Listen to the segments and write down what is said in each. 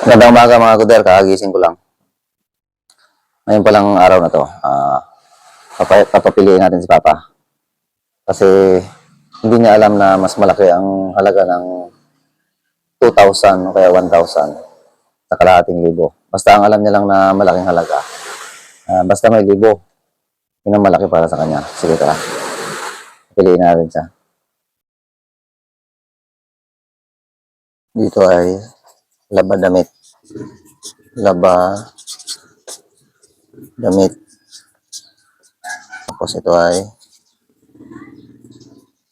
Magandang umaga mga kuder, kakagising ko lang. Ngayon palang araw na to, papapiliin natin si Papa. Kasi hindi niya alam na mas malaki ang halaga ng 2,000 o kaya 1,000 sa kalahating libo. Basta ang alam niya lang na malaking halaga. Basta may libo, yun ang malaki para sa kanya. Sige tara, piliin natin siya. Dito ay laba damit. Laba damit. Tapos ito ay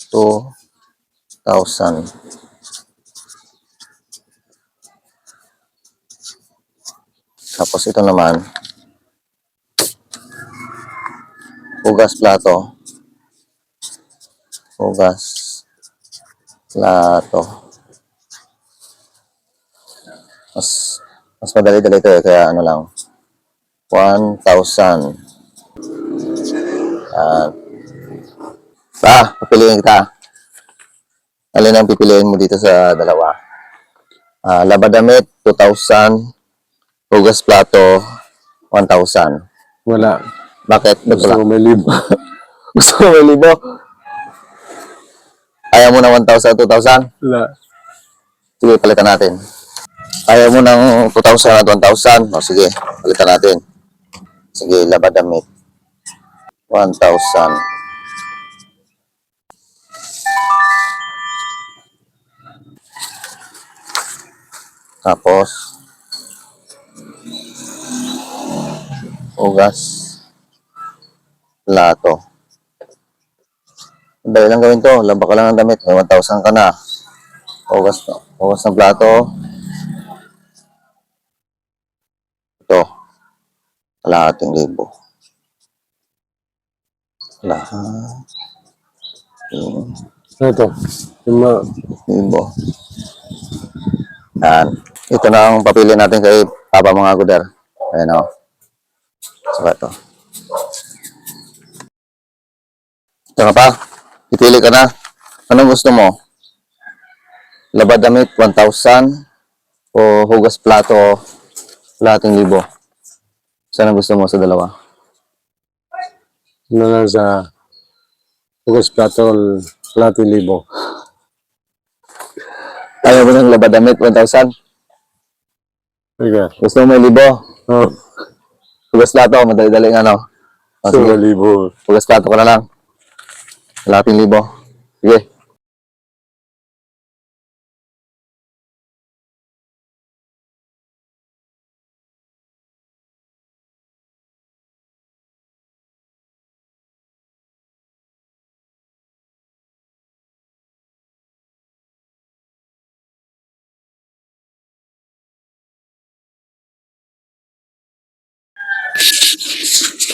2,000. Tapos ito naman, hugas plato. Hugas plato. Mas madali-dali ito eh, kaya ano lang, 1,000. Papiliin kita. Alin ang pipiliin mo dito sa dalawa? Laba damit, 2,000. Hugas plato, 1,000. Wala. Bakit? Gusto ko may libo. Gusto mo may libo? Ayaw mo ng 1,000, 2,000? Wala. Sige, palitan natin. Ayaw mo ng 2,000 at 1,000? O sige, palitan natin. Sige, laba damit, 1,000. Tapos, hugas plato. Dali lang gawin to. Laba ka lang ng damit. May 1,000 ka na. Hugas ng plato. Ito. Kalahating libo. Kalahating Ito. Yung libo. Yan. Ito na ang papili natin kay Papa mga kuder. Ayan o. Saka ito. Ito na pa. Pipili ka na. Anong gusto mo? Laba damit, 1,000. O hugas plato, kalahating libo. Saan ang gusto mo sa dalawa? ano lang sa hugas plato, plato libo. Ayaw mo ng laba damit, 1,000? Sige. Gusto mo may libo? Oh. Hugas plato, madali-dali nga no? So, libo. Hugas plato ka na lang. Kalahating libo. Sige.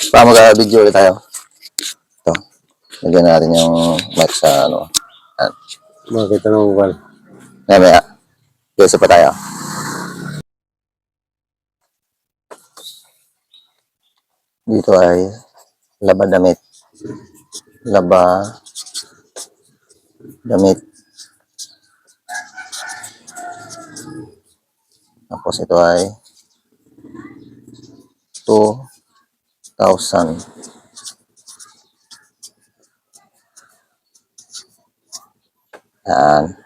Mag-video ulit tayo. Ito. Lagyan natin yung mic sa ano. Yan. Makita ng wall. Maya. Isa pa tayo. Dito ay laba damit. Laba damit. Tapos ito ay 2,000. Yan.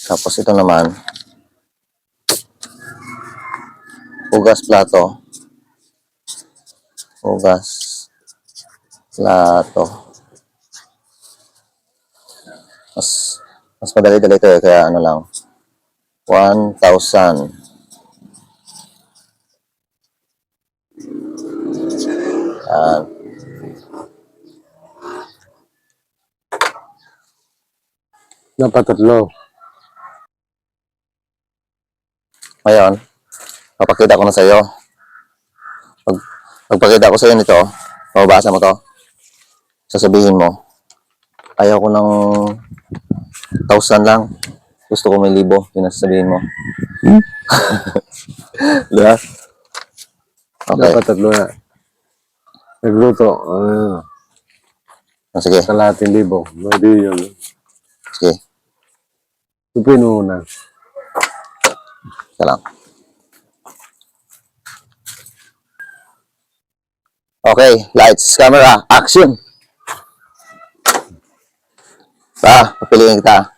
Tapos ito naman, hugas plato. Hugas plato. Mas madali-dali ito eh, kaya ano lang, 1,000. Yan. Napatatlo. Ngayon, papakita ko na sa iyo. Pagpakita ko sa iyo nito, mababasa mo to. Sasabihin mo, ayaw ko ng 1,000 lang. Gusto ko may libo. Yun ang sasabihin mo. Diba? Okay. Napatatlo na. Nagluto. Sige, kalahating libo. Pwede yun. sige. Supin mo muna. Isa lang. Okay, lights, camera, action! Papiliin kita.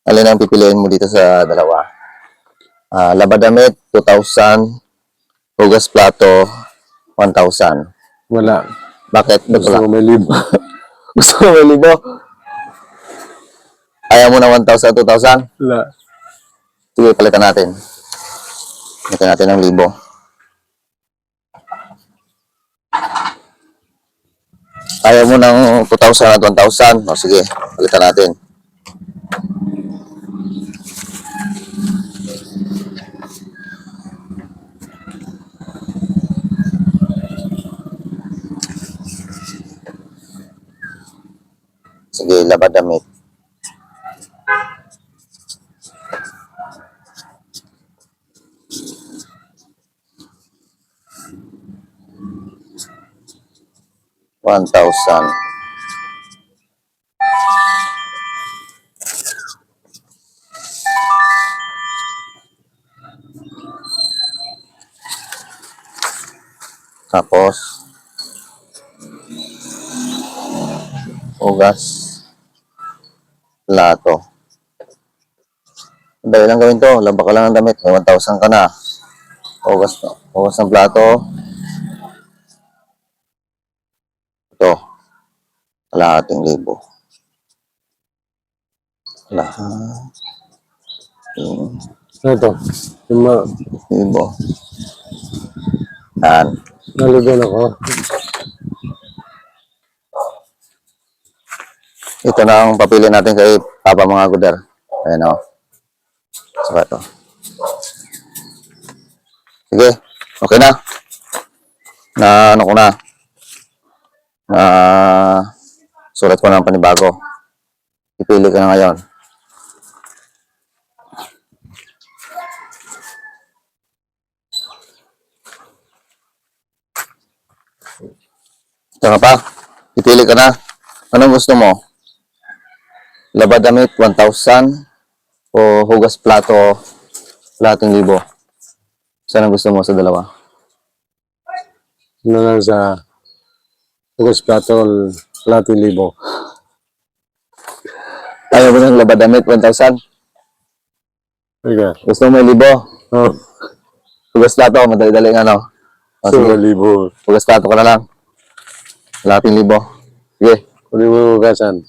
Alin ang pipiliin mo dito sa dalawa? Labadamit, 2,000. Hugas plato, 1,000. Wala. Bakit? Ba't Gusto wala? ko may libo. Gusto mo may libo? Ayaw mo na 1,000, 2,000? Wala. Sige, palitan natin. Palitan natin ng libo. Ayaw mo ng 2,000 at 1,000? O sige, palitan natin. Sige, labad damit. $1,000. Tapos, hugas, plato. Dahil lang gawin to, laba ka lang ng damit, may 1,000 ka na. Hugas ng plato. Ito, kalahating libo. Kalahating Ito. Yung libo. Yan. naligan ako. Ito na ang papili natin kay Papa mga Guder. Ayan o. Saka ito. Sige, okay na. Na ano ko na. Na sulat ko na ang panibago. Ipili ka na ngayon. Ito ka pa. Ipili ka na. Anong gusto mo? Labad damit, 1,000. O hugas plato, kalahating libo. Saan ang gusto mo sa dalawa? Ano lang sa Hugas Platol, kalahating libo. Ayaw mo ng labad damit, 1,000. Teka. Gusto mo may libo? Oh, Hugas plato, madali-dali nga no? O, so sige, libo. hugas plato ka na lang. Kalahating libo. Sige. Kunin mo yung hugasan.